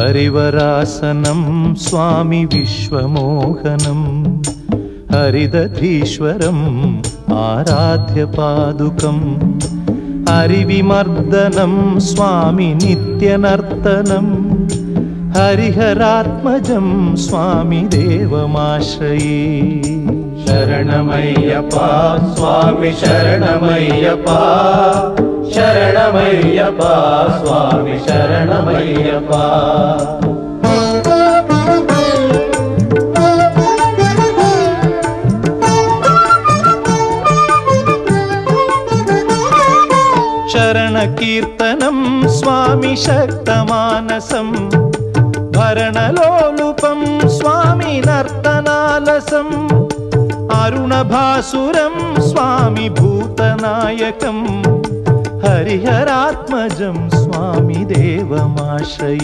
हरिवरासनं स्वामी विश्वमोहनं हरिदधीश्वरम् आराध्यपादुकम् हरिविमर्दनं स्वामी नित्यनर्तनं हरिहरात्मजं स्वामी देवमाश्रये। शरणमय्यप्पा स्वामी शरणमय्यप्पा शरणमय्यप्पा स्वामी शरणमय्यप्पा। शरणकीर्तनं स्वामी शक्तमानसं भरणलोलुपं स्वामी नर्तनालसं अरुणभासुरं स्वामी भूतनायकं हरिहरात्मजं स्वामी देवमाश्रये।